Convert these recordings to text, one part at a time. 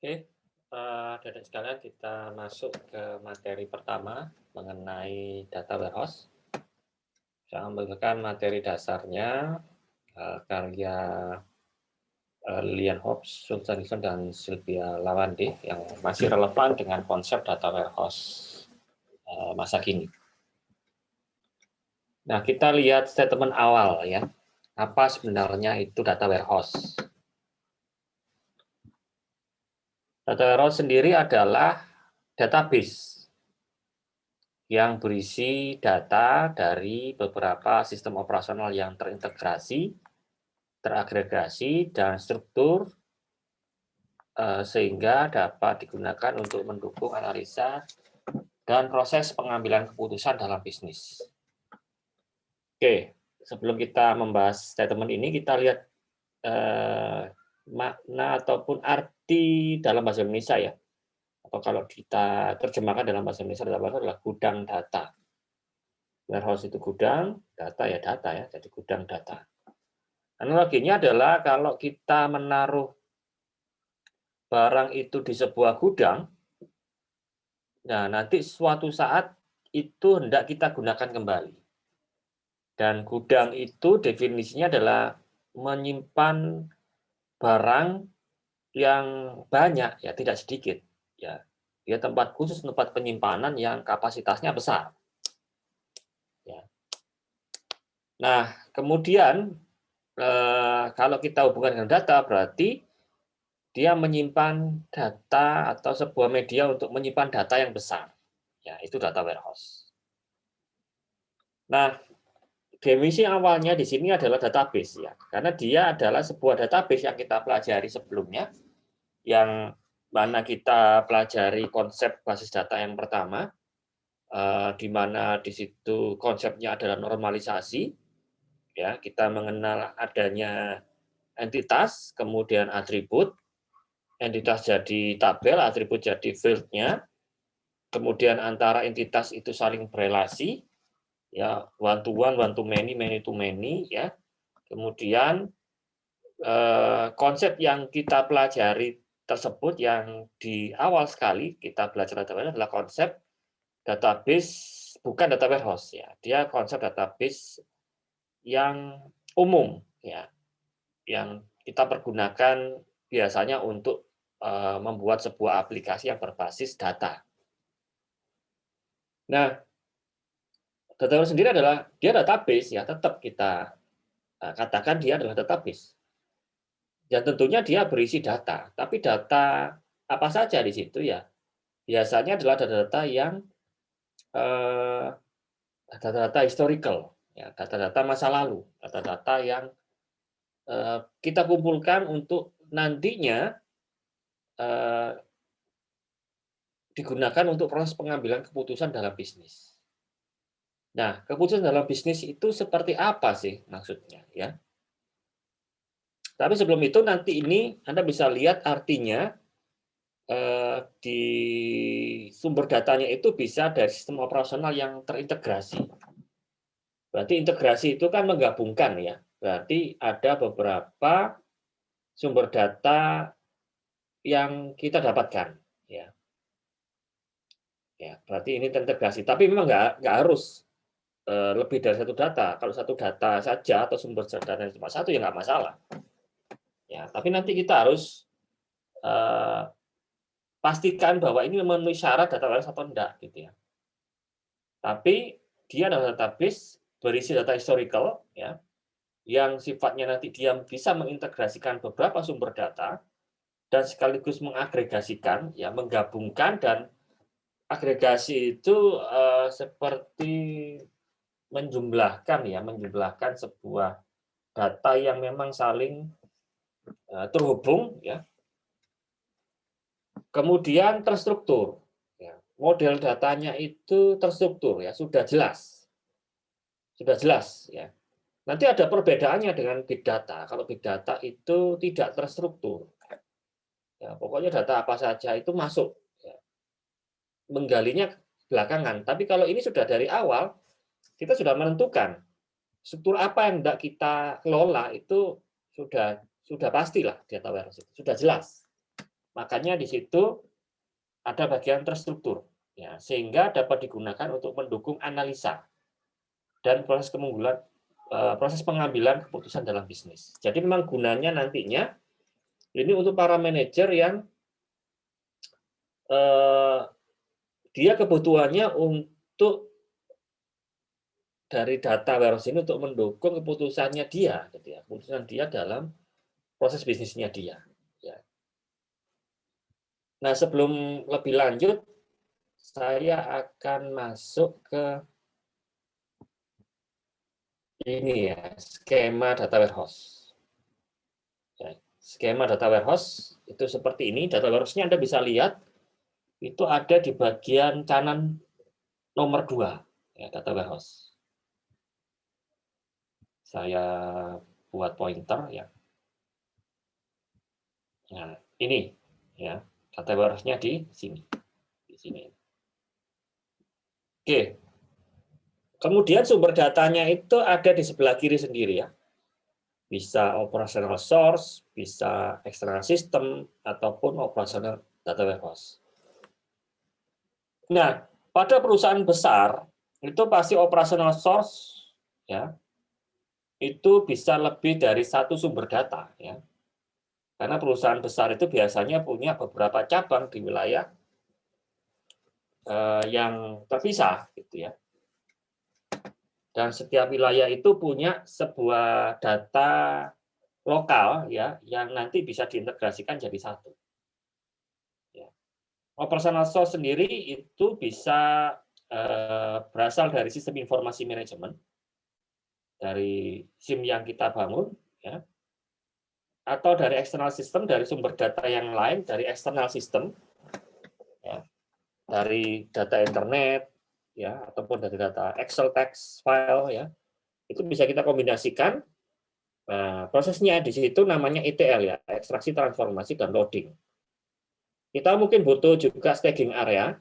Oke, Adik sekalian kita masuk ke materi pertama mengenai data warehouse. Saya membagikan materi dasarnya, karya Lilian Hobbs, Sultan Nixon, dan Sylvia Lawande yang masih relevan dengan konsep data warehouse masa kini. Nah, kita lihat statement awal ya. Apa sebenarnya itu data warehouse? Data warehouse sendiri adalah database yang berisi data dari beberapa sistem operasional yang terintegrasi, teragregasi, dan struktur sehingga dapat digunakan untuk mendukung analisa dan proses pengambilan keputusan dalam bisnis. Oke, sebelum kita membahas statement ini, kita lihat makna ataupun arti dalam bahasa Indonesia ya. Atau kalau kita terjemahkan dalam bahasa Indonesia adalah gudang data. Warehouse itu gudang, data ya, jadi gudang data. Analoginya adalah kalau kita menaruh barang itu di sebuah gudang, nah nanti suatu saat itu hendak kita gunakan kembali. Dan gudang itu definisinya adalah menyimpan barang yang banyak, ya tidak sedikit. Ya, dia tempat khusus tempat penyimpanan yang kapasitasnya besar. Ya. Nah, kemudian kalau kita hubungkan dengan data, berarti dia menyimpan data atau sebuah media untuk menyimpan data yang besar. Ya, itu data warehouse. Nah, definisi awalnya di sini adalah database ya, karena dia adalah sebuah database yang kita pelajari sebelumnya, yang mana kita pelajari konsep basis data yang pertama, di mana di situ konsepnya adalah normalisasi, ya kita mengenal adanya entitas, kemudian atribut, entitas jadi tabel, atribut jadi field-nya, kemudian antara entitas itu saling berelasi, ya one to one to many, many to many, ya. Kemudian konsep yang kita pelajari tersebut yang di awal sekali kita belajar database adalah konsep database, bukan data warehouse ya. Dia konsep database yang umum ya, yang kita pergunakan biasanya untuk membuat sebuah aplikasi yang berbasis data. Nah, database sendiri adalah dia database ya, tetap kita katakan dia adalah database. Dan tentunya dia berisi data, tapi data apa saja di situ ya? Biasanya adalah data-data yang data-data historical, ya, data-data masa lalu, data-data yang kita kumpulkan untuk nantinya digunakan untuk proses pengambilan keputusan dalam bisnis. Nah, keputusan dalam bisnis itu seperti apa sih maksudnya ya? Tapi sebelum itu nanti ini Anda bisa lihat artinya di sumber datanya itu bisa dari sistem operasional yang terintegrasi. Berarti integrasi itu kan menggabungkan ya. Berarti ada beberapa sumber data yang kita dapatkan ya. Ya, berarti ini terintegrasi. Tapi memang nggak harus lebih dari satu data. Kalau satu data saja atau sumber data cuma satu ya nggak masalah. Ya, tapi nanti kita harus pastikan bahwa ini memenuhi syarat data warehouse atau enggak gitu ya. Tapi dia adalah database berisi data historical ya, yang sifatnya nanti dia bisa mengintegrasikan beberapa sumber data dan sekaligus mengagregasikan ya, menggabungkan. Dan agregasi itu seperti menjumlahkan sebuah data yang memang saling terhubung ya. Kemudian terstruktur. Ya. Model datanya itu terstruktur ya, sudah jelas. Sudah jelas ya. Nanti ada perbedaannya dengan big data. Kalau big data itu tidak terstruktur. Ya, pokoknya data apa saja itu masuk. Ya. Menggalinya belakangan. Tapi kalau ini sudah dari awal, kita sudah menentukan struktur apa yang hendak kita kelola, itu sudah pastilah data warehouse itu sudah jelas. Makanya di situ ada bagian terstruktur, ya, sehingga dapat digunakan untuk mendukung analisa dan proses pengambilan keputusan dalam bisnis. Jadi memang gunanya nantinya ini untuk para manajer yang eh, dia kebutuhannya untuk dari data warehouse ini untuk mendukung keputusannya dia, gitu ya, keputusan dia dalam proses bisnisnya dia. Ya. Nah, sebelum lebih lanjut, saya akan masuk ke ini ya, skema data warehouse. Ya, skema data warehouse itu seperti ini. Data warehouse-nya Anda bisa lihat itu ada di bagian kanan nomor 2, ya, data warehouse. Saya buat pointer ya. Nah, ini ya, data warehouse-nya di sini. Di sini. Oke. Kemudian sumber datanya itu ada di sebelah kiri sendiri ya. Bisa operational source, bisa external system, ataupun operational data warehouse. Nah, pada perusahaan besar, itu pasti operational source ya, itu bisa lebih dari satu sumber data ya. Karena perusahaan besar itu biasanya punya beberapa cabang di wilayah yang terpisah gitu ya. Dan setiap wilayah itu punya sebuah data lokal ya yang nanti bisa diintegrasikan jadi satu. Ya. Operational source sendiri itu bisa berasal dari sistem informasi manajemen, dari SIM yang kita bangun, ya, atau dari external system, dari sumber data yang lain, dari external system, ya, dari data internet, ya, ataupun dari data Excel text file, ya, itu bisa kita kombinasikan. Nah, prosesnya di situ namanya ETL ya, ekstraksi, transformasi, dan loading. Kita mungkin butuh juga staging area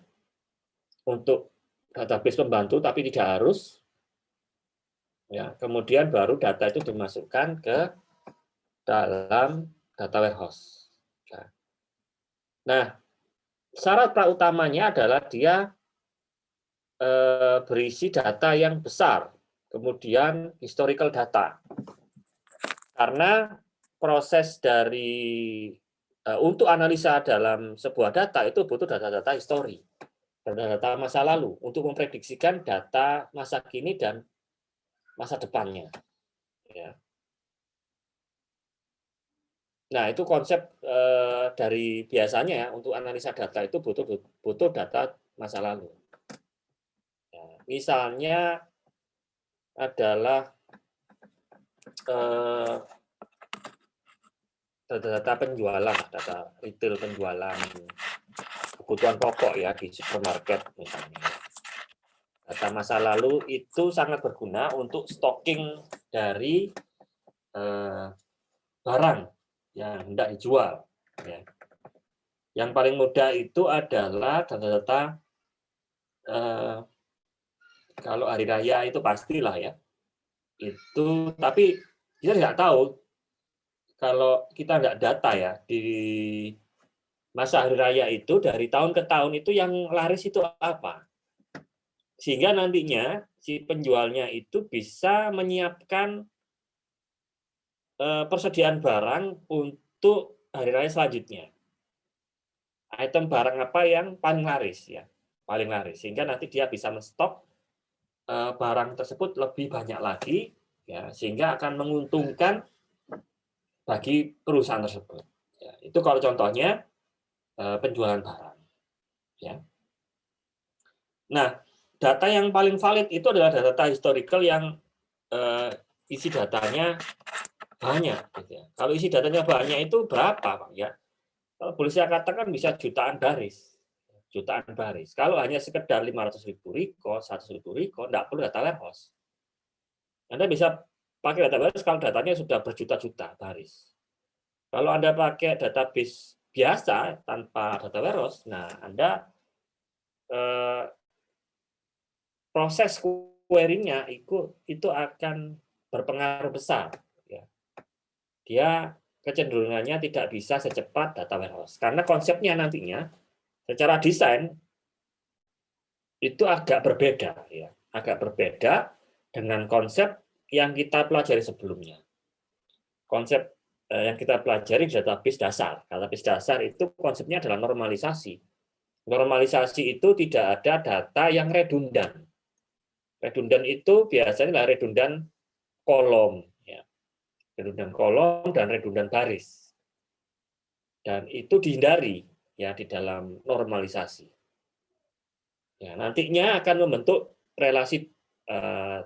untuk database pembantu, tapi tidak harus. Ya, kemudian baru data itu dimasukkan ke dalam data warehouse. Nah, syarat prautamanya adalah dia berisi data yang besar, kemudian historical data. Karena proses dari untuk analisa dalam sebuah data itu butuh data-data histori, data-data masa lalu untuk memprediksikan data masa kini dan masa depannya. Ya. Nah, itu konsep dari biasanya ya untuk analisa data itu butuh data masa lalu. Ya, misalnya adalah data-data penjualan, data retail penjualan kebutuhan pokok ya di supermarket misalnya. Data masa lalu itu sangat berguna untuk stocking dari barang yang hendak dijual. Ya. Yang paling mudah itu adalah data-data kalau hari raya itu pastilah ya. Itu tapi kita nggak tahu kalau kita nggak data ya di masa hari raya itu dari tahun ke tahun itu yang laris itu apa. Sehingga nantinya si penjualnya itu bisa menyiapkan persediaan barang untuk hari raya selanjutnya. Item barang apa yang paling laris ya, paling laris. Sehingga nanti dia bisa menstok barang tersebut lebih banyak lagi, ya, sehingga akan menguntungkan bagi perusahaan tersebut. Ya, itu kalau contohnya penjualan barang. Ya. Nah, data yang paling valid itu adalah data historical yang isi datanya banyak. Gitu ya. Kalau isi datanya banyak itu berapa, Pak? Ya, kalau boleh saya katakan bisa jutaan baris. Jutaan baris. Kalau hanya sekedar 500.000 record, 100.000 record, tidak perlu data warehouse. Anda bisa pakai data warehouse kalau datanya sudah berjuta-juta baris. Kalau Anda pakai database biasa tanpa data warehouse, nah Anda proses query-nya itu akan berpengaruh besar. Ya. Dia kecenderungannya tidak bisa secepat data warehouse. Karena konsepnya nantinya secara desain itu agak berbeda, ya, agak berbeda dengan konsep yang kita pelajari sebelumnya. Konsep yang kita pelajari di database dasar. Database dasar itu konsepnya adalah normalisasi. Normalisasi itu tidak ada data yang redundan. Redundan itu biasanya adalah redundan kolom, ya. Redundan kolom dan redundan baris. Dan itu dihindari ya di dalam normalisasi. Ya, nantinya akan membentuk relasi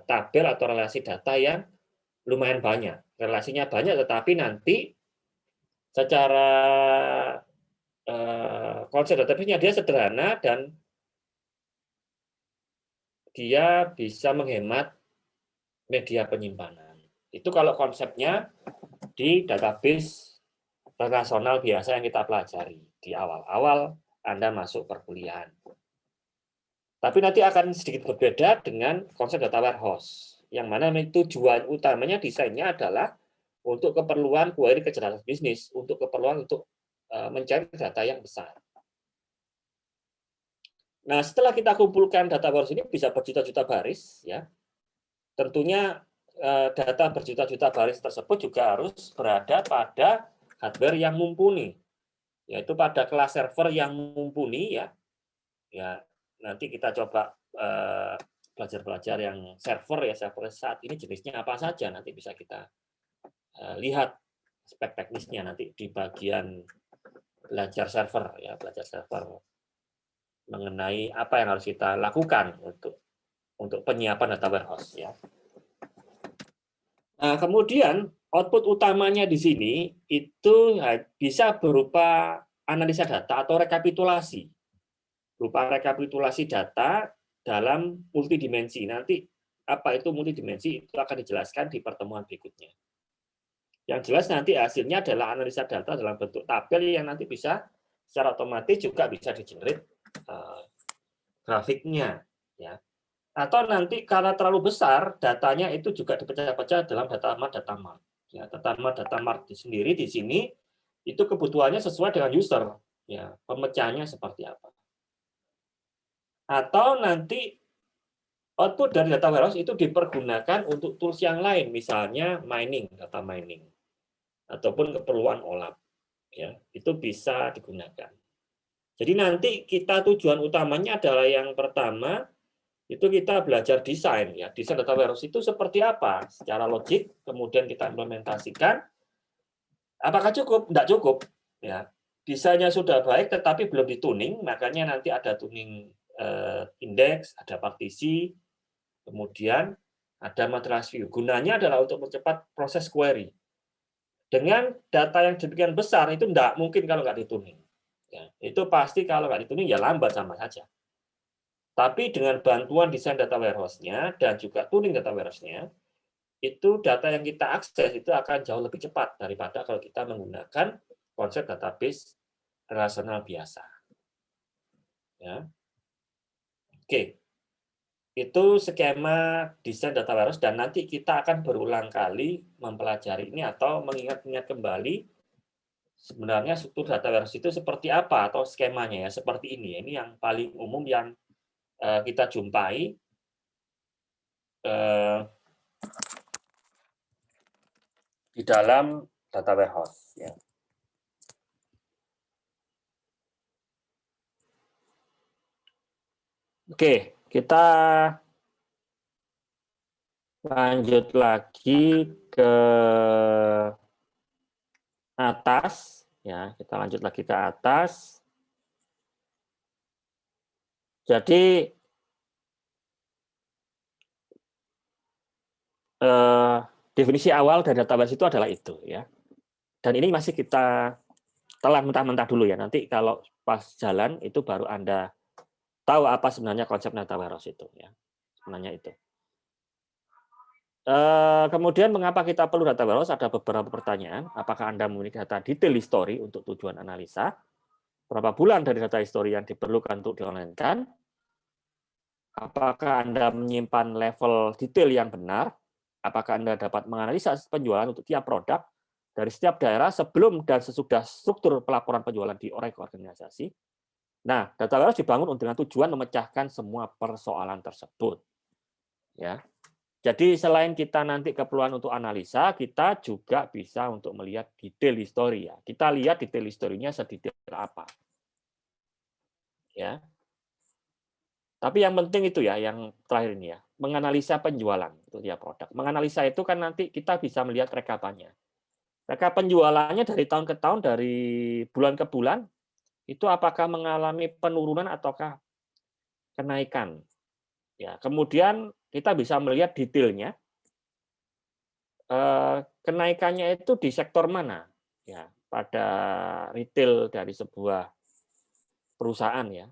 tabel atau relasi data yang lumayan banyak. Relasinya banyak, tetapi nanti secara konsep database-nya dia sederhana dan dia bisa menghemat media penyimpanan. Itu kalau konsepnya di database relasional biasa yang kita pelajari di awal-awal Anda masuk perkuliahan. Tapi nanti akan sedikit berbeda dengan konsep data warehouse, yang mana tujuan utamanya desainnya adalah untuk keperluan query kecerdasan bisnis, untuk keperluan untuk mencari data yang besar. Nah, setelah kita kumpulkan data warehouse ini bisa berjuta-juta baris, ya. Tentunya data berjuta-juta baris tersebut juga harus berada pada hardware yang mumpuni, yaitu pada kelas server yang mumpuni, ya. Ya, nanti kita coba belajar yang server saat ini jenisnya apa saja, nanti bisa kita lihat aspek teknisnya nanti di bagian belajar server, ya, belajar server mengenai apa yang harus kita lakukan untuk penyiapan data warehouse, ya. Nah, kemudian output utamanya di sini itu bisa berupa analisa data atau rekapitulasi. Berupa rekapitulasi data dalam multidimensi. Nanti apa itu multidimensi itu akan dijelaskan di pertemuan berikutnya. Yang jelas nanti hasilnya adalah analisa data dalam bentuk tabel yang nanti bisa secara otomatis juga bisa di-generate grafiknya, ya. Atau nanti karena terlalu besar datanya itu juga dipecah-pecah dalam data mart. Ya, data mart sendiri di sini itu kebutuhannya sesuai dengan user, ya, pemecahannya seperti apa. Atau nanti output dari data warehouse itu dipergunakan untuk tools yang lain, misalnya mining, data mining, ataupun keperluan OLAP. Ya, itu bisa digunakan. Jadi nanti kita tujuan utamanya adalah yang pertama, itu kita belajar desain. Ya, desain data warehouse itu seperti apa secara logik, kemudian kita implementasikan. Apakah cukup? Tidak cukup. Ya, desainnya sudah baik, tetapi belum dituning, makanya nanti ada tuning indeks, ada partisi, kemudian ada matrix view. Gunanya adalah untuk mempercepat proses query. Dengan data yang demikian besar itu tidak mungkin kalau nggak dituning. Ya, itu pasti kalau nggak dituning ya lambat sama saja. Tapi dengan bantuan desain data warehouse-nya dan juga tuning data warehouse-nya, itu data yang kita akses itu akan jauh lebih cepat daripada kalau kita menggunakan konsep database relasional biasa. Ya. Oke. Itu skema desain data warehouse dan nanti kita akan berulang kali mempelajari ini atau mengingat-ingat kembali sebenarnya struktur data warehouse itu seperti apa atau skemanya ya seperti ini. Ini yang paling umum yang kita jumpai di dalam data warehouse. Ya. Oke, kita lanjut lagi ke atas, ya. Kita lanjut lagi ke atas. Jadi definisi awal dari database itu adalah itu, ya. Dan ini masih kita telan mentah-mentah dulu ya. Nanti kalau pas jalan itu baru Anda tahu apa sebenarnya konsep data warehouse itu, ya. Sebenarnya itu. Kemudian mengapa kita perlu data warehouse? Ada beberapa pertanyaan. Apakah Anda memiliki data detail history untuk tujuan analisa? Berapa bulan dari data history yang diperlukan untuk di-online-kan? Apakah Anda menyimpan level detail yang benar? Apakah Anda dapat menganalisa penjualan untuk tiap produk? dari setiap daerah sebelum dan sesudah struktur pelaporan penjualan di Oracle organisasi. Nah, data warehouse dibangun dengan tujuan memecahkan semua persoalan tersebut. Ya. Jadi selain kita nanti keperluan untuk analisa, kita juga bisa untuk melihat detail histori ya. Kita lihat detail historinya sedetail apa. Ya. Tapi yang penting itu ya, yang terakhir ini ya, menganalisa penjualan itu dia produk. Menganalisa itu kan nanti kita bisa melihat rekapannya. Rekap penjualannya dari tahun ke tahun, dari bulan ke bulan, itu apakah mengalami penurunan ataukah kenaikan. Ya, kemudian kita bisa melihat detailnya, kenaikannya itu di sektor mana, ya, pada retail dari sebuah perusahaan ya.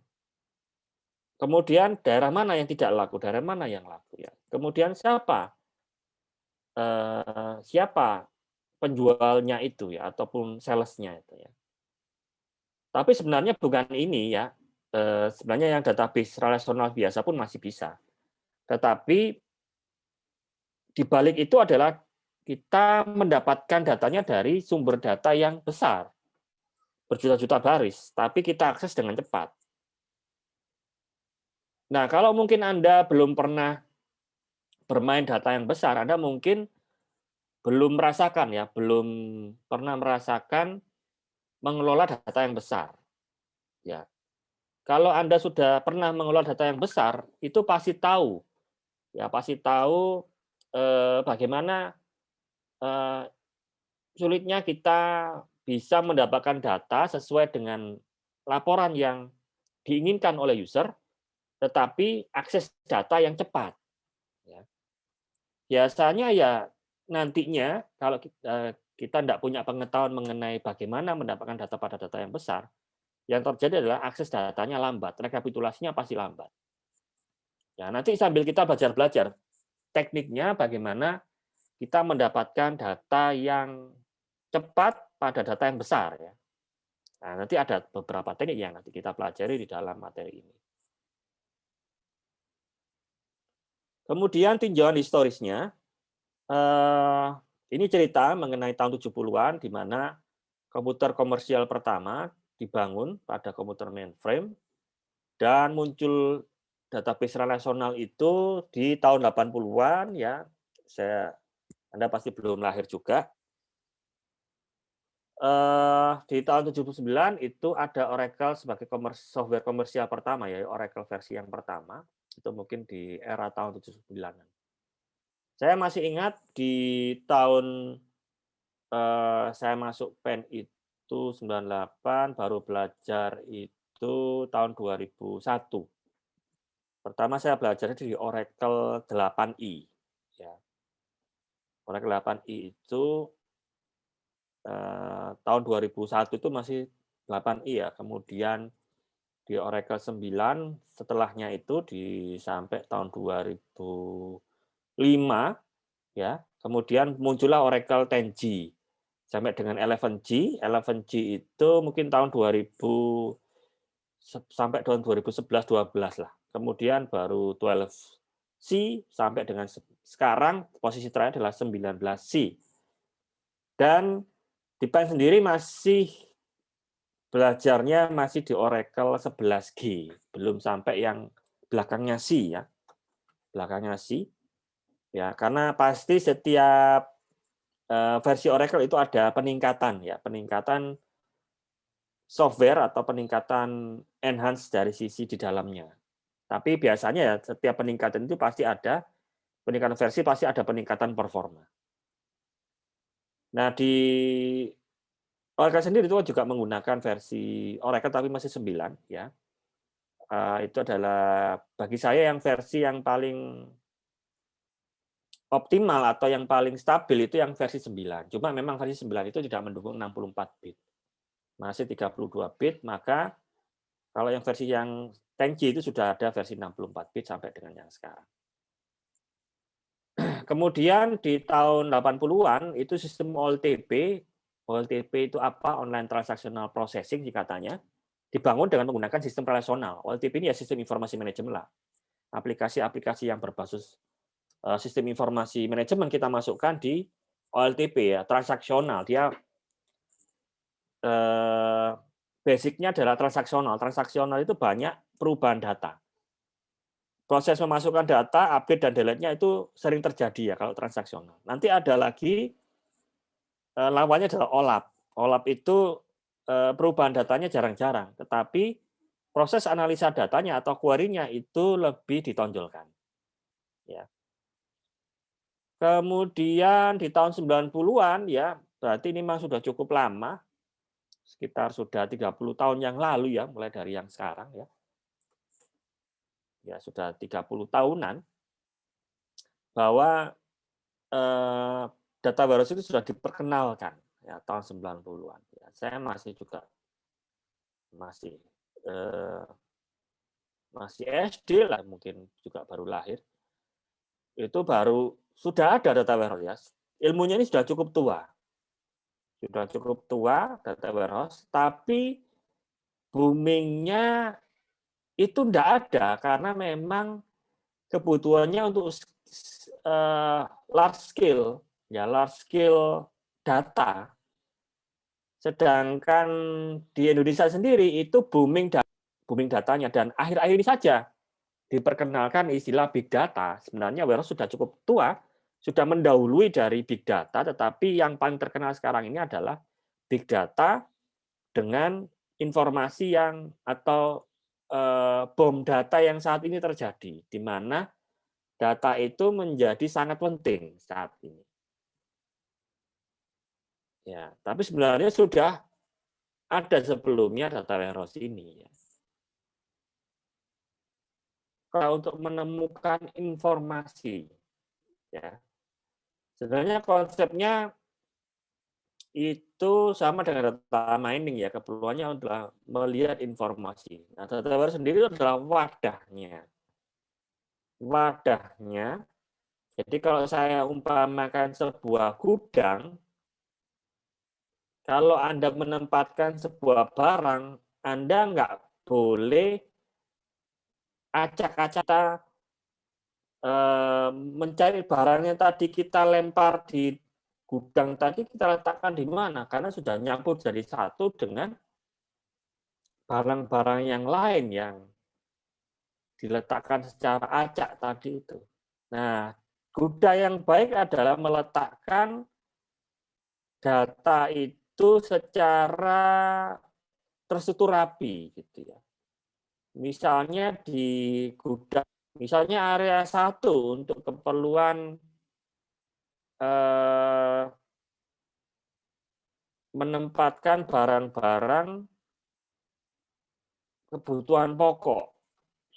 Kemudian daerah mana yang tidak laku, daerah mana yang laku ya. Kemudian siapa penjualnya itu ya, ataupun sales-nya itu ya. Tapi sebenarnya bukan ini ya, sebenarnya yang database relasional biasa pun masih bisa. Tetapi di balik itu adalah kita mendapatkan datanya dari sumber data yang besar, berjuta-juta baris, tapi kita akses dengan cepat. Nah, kalau mungkin Anda belum pernah bermain data yang besar, Anda mungkin belum merasakan ya, belum pernah merasakan mengelola data yang besar. Ya, kalau Anda sudah pernah mengelola data yang besar, itu pasti tahu, ya pasti tahu bagaimana sulitnya kita bisa mendapatkan data sesuai dengan laporan yang diinginkan oleh user, tetapi akses data yang cepat. Ya. Biasanya ya nantinya kalau kita tidak punya pengetahuan mengenai bagaimana mendapatkan data pada data yang besar, yang terjadi adalah akses datanya lambat, rekapitulasinya pasti lambat. Ya, nanti sambil kita belajar tekniknya bagaimana kita mendapatkan data yang cepat pada data yang besar ya. Nah, nanti ada beberapa teknik yang nanti kita pelajari di dalam materi ini. Kemudian tinjauan historisnya, ini cerita mengenai tahun 70-an di mana komputer komersial pertama dibangun pada komputer mainframe dan muncul database relasional itu di tahun 80-an ya. Anda pasti belum lahir juga. Di tahun 79 itu ada Oracle sebagai software komersial pertama ya, Oracle versi yang pertama. Itu mungkin di era tahun 79-an. Saya masih ingat di tahun saya masuk PEN itu 98, baru belajar itu tahun 2001. Pertama saya belajar di Oracle 8i. Ya. Oracle 8i itu tahun 2001 itu masih 8i ya. Kemudian di Oracle 9, setelahnya itu sampai tahun 2005 ya. Kemudian muncullah Oracle 10G sampai dengan 11G. 11G itu mungkin tahun 2000 sampai tahun 2011-12 lah. Kemudian baru 12C sampai dengan sekarang posisi terakhir adalah 19C. Dan di PEN sendiri masih belajarnya masih di Oracle 11G, belum sampai yang belakangnya C ya. Belakangnya C. Ya, karena pasti setiap versi Oracle itu ada peningkatan ya, peningkatan software atau peningkatan enhance dari sisi di dalamnya. Tapi biasanya ya setiap peningkatan itu pasti ada peningkatan versi, pasti ada peningkatan performa. Nah, di Oracle sendiri itu juga menggunakan versi Oracle tapi masih 9 ya. Itu adalah bagi saya yang versi yang paling optimal atau yang paling stabil itu yang versi 9. Cuma memang versi 9 itu tidak mendukung 64 bit. Masih 32 bit, maka kalau yang versi yang 10G itu sudah ada versi 64 bit sampai dengan yang sekarang. Kemudian di tahun 80-an itu sistem OLTP. OLTP itu apa? Online Transactional Processing katanya. Dibangun dengan menggunakan sistem relasional. OLTP ini ya sistem informasi manajemen lah. Aplikasi-aplikasi yang berbasis sistem informasi manajemen kita masukkan di OLTP ya, transaksional. Dia basic-nya adalah transaksional. Transaksional itu banyak perubahan data. Proses memasukkan data, update dan delete-nya itu sering terjadi ya kalau transaksional. Nanti ada lagi lawannya adalah OLAP. OLAP itu perubahan datanya jarang-jarang, tetapi proses analisa datanya atau query-nya itu lebih ditonjolkan. Ya. Kemudian di tahun 90-an ya, berarti ini memang sudah cukup lama, sekitar sudah 30 tahun yang lalu ya, mulai dari yang sekarang ya. Ya sudah 30 tahunan bahwa data warehouse itu sudah diperkenalkan ya tahun 90-an. Ya, saya masih juga masih SD lah, mungkin juga baru lahir. Itu baru sudah ada data warehouse ya. Ilmunya ini sudah cukup tua. Sudah cukup tua data warehouse, tapi boomingnya itu tidak ada karena memang kebutuhannya untuk large scale data. Sedangkan di Indonesia sendiri itu booming datanya, dan akhir-akhir ini saja diperkenalkan istilah big data. Sebenarnya warehouse sudah cukup tua, sudah mendahului dari big data, tetapi yang paling terkenal sekarang ini adalah big data dengan informasi yang atau bom data yang saat ini terjadi, di mana data itu menjadi sangat penting saat ini. Ya, tapi sebenarnya sudah ada sebelumnya data warehouse ini. Ya. Kalau untuk menemukan informasi, ya, sebenarnya konsepnya itu sama dengan data mining ya, keperluannya adalah melihat informasi. Nah, data warehouse sendiri itu adalah wadahnya. Wadahnya, jadi kalau saya umpamakan sebuah gudang, kalau Anda menempatkan sebuah barang, Anda nggak boleh acak-acak mencari barang yang tadi kita lempar di gudang tadi, kita letakkan di mana, karena sudah nyampur jadi satu dengan barang-barang yang lain yang diletakkan secara acak tadi itu. Nah, kuda yang baik adalah meletakkan data itu secara terstruktur rapi, gitu ya. Misalnya di gudang, misalnya area 1 untuk keperluan menempatkan barang-barang kebutuhan pokok.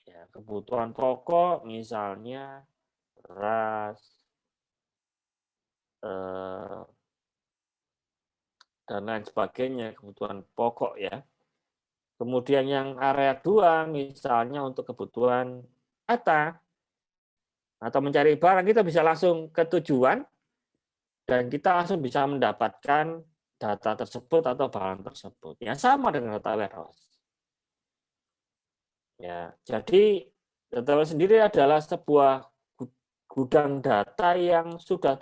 Ya, kebutuhan pokok misalnya beras, dan lain sebagainya, kebutuhan pokok ya. Kemudian yang area 2 misalnya untuk kebutuhan data atau mencari barang, kita bisa langsung ke tujuan dan kita langsung bisa mendapatkan data tersebut atau barang tersebut. Ya sama dengan data warehouse. Ya, jadi data warehouse sendiri adalah sebuah gudang data yang sudah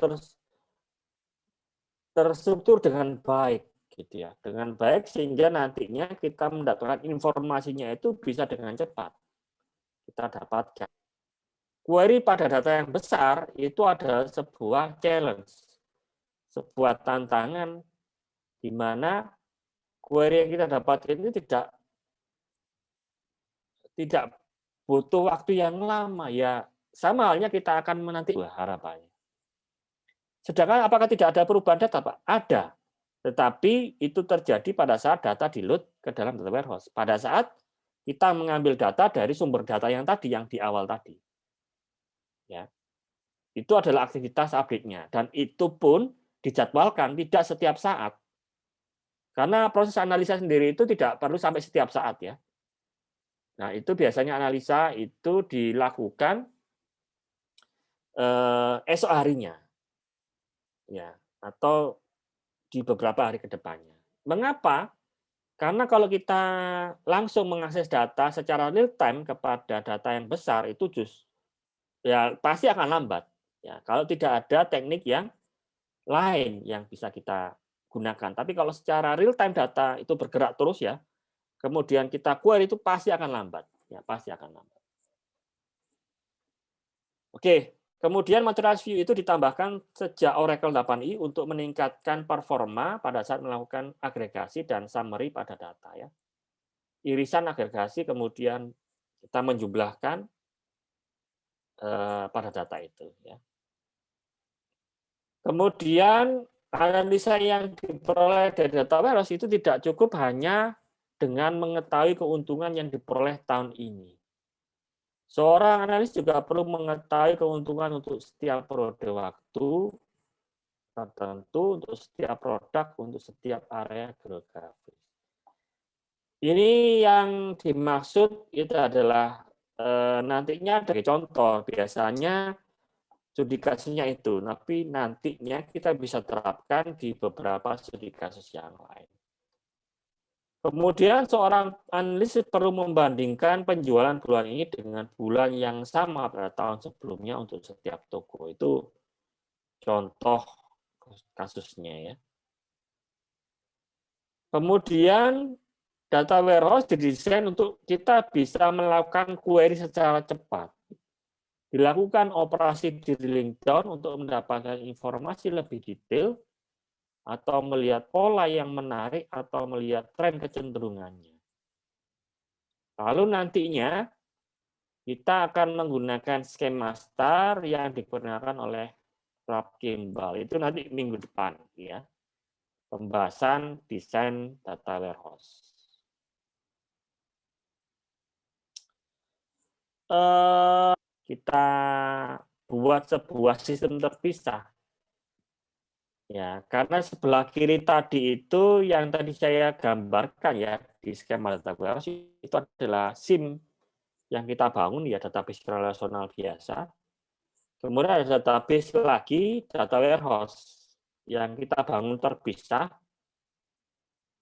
terstruktur dengan baik, gitu ya, dengan baik sehingga nantinya kita mendapatkan informasinya itu bisa dengan cepat kita dapatkan. Query pada data yang besar itu adalah sebuah challenge, sebuah tantangan di mana query yang kita dapatkan ini tidak butuh waktu yang lama, ya sama halnya kita akan menanti harapannya. Sedangkan apakah tidak ada perubahan data, Pak? Ada. Tetapi itu terjadi pada saat data di-load ke dalam data warehouse. Pada saat kita mengambil data dari sumber data yang tadi, yang di awal tadi. Ya. Itu adalah aktivitas update-nya. Dan itu pun dijadwalkan tidak setiap saat. Karena proses analisa sendiri itu tidak perlu sampai setiap saat ya. Nah, itu biasanya analisa itu dilakukan esok harinya. Ya, atau di beberapa hari ke depannya. Mengapa? Karena kalau kita langsung mengakses data secara real time kepada data yang besar itu ya pasti akan lambat. Ya, kalau tidak ada teknik yang lain yang bisa kita gunakan. Tapi kalau secara real time data itu bergerak terus ya, kemudian kita query itu pasti akan lambat, ya pasti akan lambat. Oke, kemudian Materials View itu ditambahkan sejak Oracle 8i untuk meningkatkan performa pada saat melakukan agregasi dan summary pada data ya. Irisan agregasi kemudian kita menjumlahkan pada data itu ya. Kemudian analisa yang diperoleh dari data warehouse itu tidak cukup hanya dengan mengetahui keuntungan yang diperoleh tahun ini. Seorang analis juga perlu mengetahui keuntungan untuk setiap periode waktu tertentu, untuk setiap produk, untuk setiap area geografis. Ini yang dimaksud itu adalah nantinya dari contoh, biasanya studi kasusnya itu, tapi nantinya kita bisa terapkan di beberapa studi kasus yang lain. Kemudian seorang analis perlu membandingkan penjualan bulan ini dengan bulan yang sama pada tahun sebelumnya untuk setiap toko. Itu contoh kasusnya ya. Kemudian data warehouse didesain untuk kita bisa melakukan query secara cepat. Dilakukan operasi drilling down untuk mendapatkan informasi lebih detail atau melihat pola yang menarik atau melihat tren kecenderungannya. Lalu nantinya kita akan menggunakan skema STAR yang digunakan oleh Rob Kimball. Itu nanti minggu depan ya. Pembahasan desain data warehouse. Kita buat sebuah sistem terpisah. Ya, karena sebelah kiri tadi itu yang tadi saya gambarkan ya di skema data warehouse itu adalah SIM yang kita bangun ya database relasional biasa. Kemudian ada database lagi data warehouse yang kita bangun terpisah,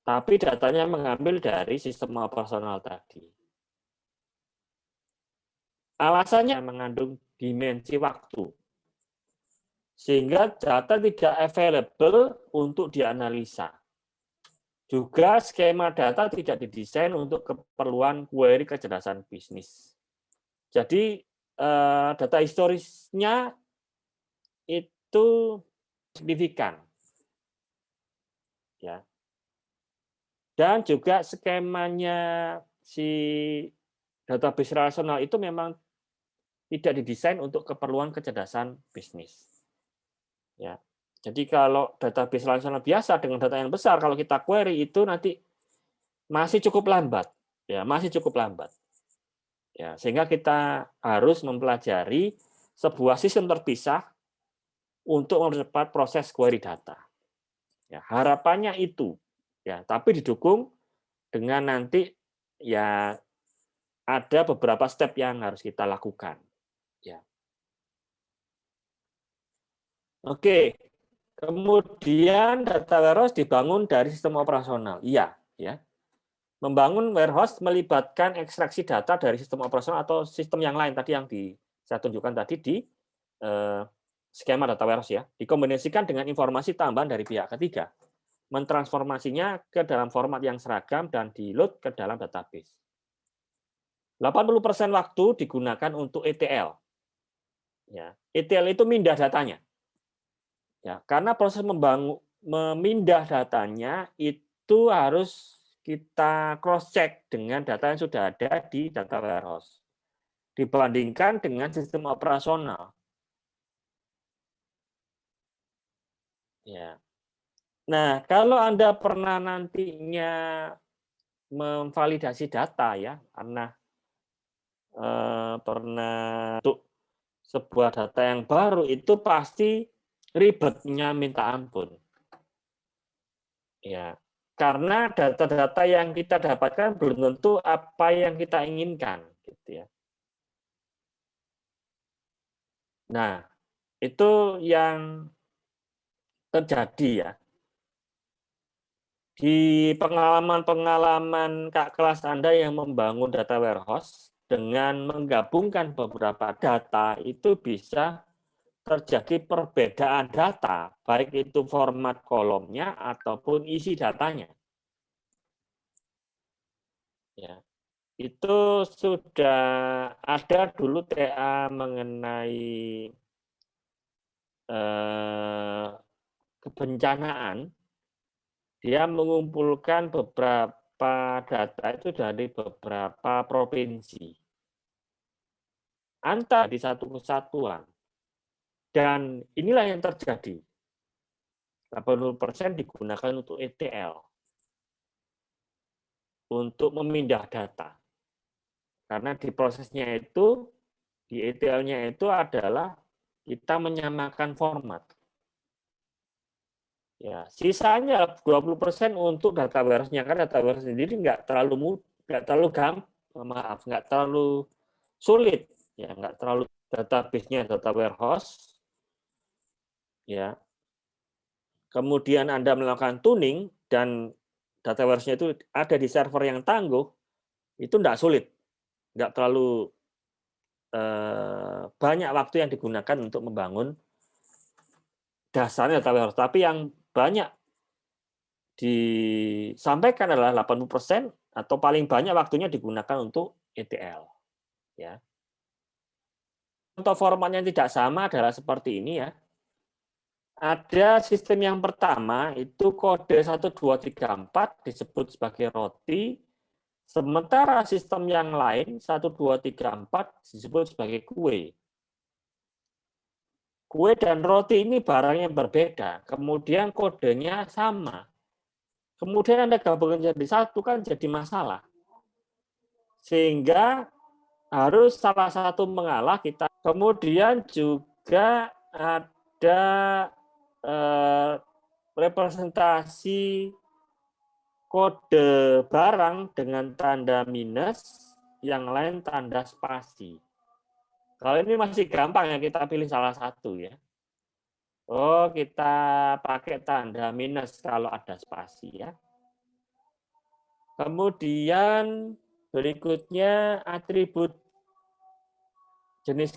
tapi datanya mengambil dari sistem operasional tadi. Alasannya mengandung dimensi waktu. Sehingga data tidak available untuk dianalisa. Juga skema data tidak didesain untuk keperluan query kecerdasan bisnis. Jadi data historisnya itu signifikan. Ya. Dan juga skemanya si database relasional itu memang tidak didesain untuk keperluan kecerdasan bisnis. Ya. Jadi kalau database relasional biasa dengan data yang besar, kalau kita query itu nanti masih cukup lambat. Ya, masih cukup lambat. Ya, sehingga kita harus mempelajari sebuah sistem terpisah untuk mempercepat proses query data. Ya, harapannya itu. Ya, tapi didukung dengan nanti ya ada beberapa step yang harus kita lakukan. Ya. Oke. Kemudian data warehouse dibangun dari sistem operasional. Iya, ya. Membangun warehouse melibatkan ekstraksi data dari sistem operasional atau sistem yang lain tadi yang saya tunjukkan tadi di skema data warehouse ya. Dikombinasikan dengan informasi tambahan dari pihak ketiga. Mentransformasinya ke dalam format yang seragam dan di-load ke dalam database. 80% waktu digunakan untuk ETL. Ya, ETL itu mindah datanya. Ya, karena proses memindah datanya itu harus kita cross check dengan data yang sudah ada di data warehouse dibandingkan dengan sistem operasional. Ya. Nah, kalau Anda pernah nantinya memvalidasi data ya, karena pernah untuk sebuah data yang baru itu pasti ribetnya minta ampun. Ya, karena data-data yang kita dapatkan belum tentu apa yang kita inginkan, gitu ya. Nah, itu yang terjadi ya. Di pengalaman-pengalaman Kak kelas Anda yang membangun data warehouse dengan menggabungkan beberapa data itu bisa terjadi perbedaan data, baik itu format kolomnya ataupun isi datanya. Ya, itu sudah ada dulu TA mengenai kebencanaan. Dia mengumpulkan beberapa data itu dari beberapa provinsi. Antar di satu kesatuan. Dan inilah yang terjadi. 80% digunakan untuk ETL. Untuk memindah data. Karena di prosesnya itu, di ETL-nya itu adalah kita menyamakan format. Ya, sisanya 20% untuk data warehouse-nya, kan data warehouse sendiri nggak terlalu sulit, ya nggak terlalu database-nya data warehouse, ya. Kemudian Anda melakukan tuning dan data warehouse-nya itu ada di server yang tangguh, itu nggak sulit, nggak terlalu banyak waktu yang digunakan untuk membangun dasarnya data warehouse, tapi yang banyak disampaikan adalah 80% atau paling banyak waktunya digunakan untuk ETL. Ya. Contoh formatnya yang tidak sama adalah seperti ini ya. Ada sistem yang pertama itu kode 1234 disebut sebagai roti, sementara sistem yang lain 1234 disebut sebagai kue. Kue dan roti ini barang yang berbeda, kemudian kodenya sama. Kemudian Anda gabungkan jadi satu kan jadi masalah. Sehingga harus salah satu mengalah kita. Kemudian juga ada representasi kode barang dengan tanda minus, yang lain tanda spasi. Kalau ini masih gampang ya, kita pilih salah satu ya. Oh, kita pakai tanda minus kalau ada spasi ya. Kemudian berikutnya atribut jenis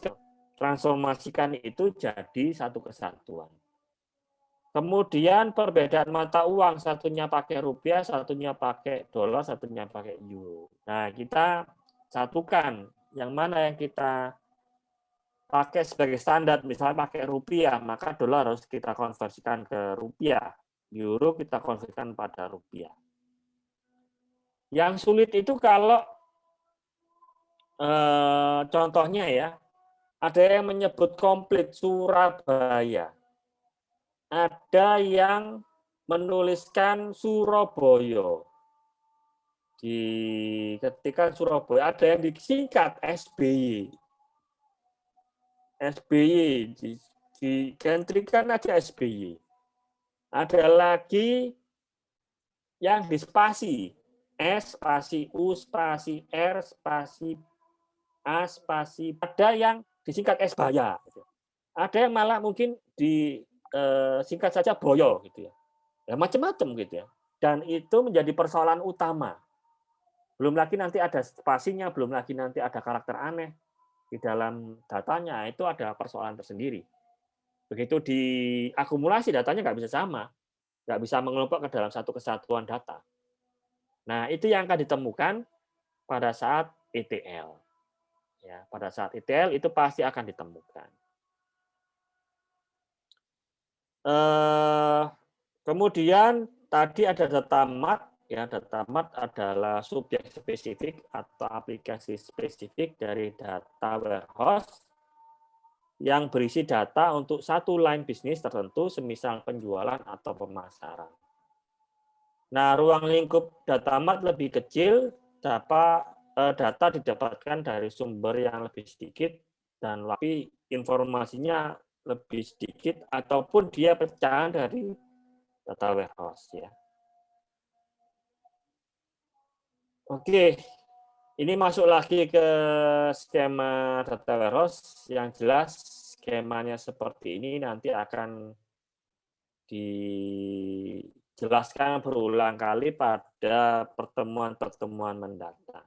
transformasikan itu jadi satu kesatuan. Kemudian perbedaan mata uang, satunya pakai rupiah, satunya pakai dolar, satunya pakai euro. Nah, kita satukan yang mana yang kita pakai sebagai standar, misalnya pakai rupiah, maka dolar harus kita konversikan ke rupiah. Euro kita konversikan pada rupiah. Yang sulit itu kalau contohnya ya, ada yang menyebut komplit Surabaya. Ada yang menuliskan Surabaya. Ketika Surabaya ada yang disingkat SBY. SBY, digantikan aja SBY. Ada lagi yang dispasi, S spasi U spasi R spasi A spasi. Ada yang disingkat Sbaya. Ada yang malah mungkin disingkat saja Boyo gitu ya. Ya macam-macam gitu ya. Dan itu menjadi persoalan utama. Belum lagi nanti ada spasinya, belum lagi nanti ada karakter aneh di dalam datanya, itu ada persoalan tersendiri. Begitu diakumulasi datanya nggak bisa sama, nggak bisa mengelompok ke dalam satu kesatuan data. Nah, itu yang akan ditemukan pada saat ETL. Ya, pada saat ETL itu pasti akan ditemukan. Kemudian tadi ada data mart. Ya, data mart adalah subjek spesifik atau aplikasi spesifik dari data warehouse yang berisi data untuk satu line bisnis tertentu, semisal penjualan atau pemasaran. Nah, ruang lingkup data mart lebih kecil, data didapatkan dari sumber yang lebih sedikit, dan tapi informasinya lebih sedikit, ataupun dia pecahan dari data warehouse ya. Oke, ini masuk lagi ke skema data warehouse. Yang jelas skemanya seperti ini nanti akan dijelaskan berulang kali pada pertemuan-pertemuan mendatang.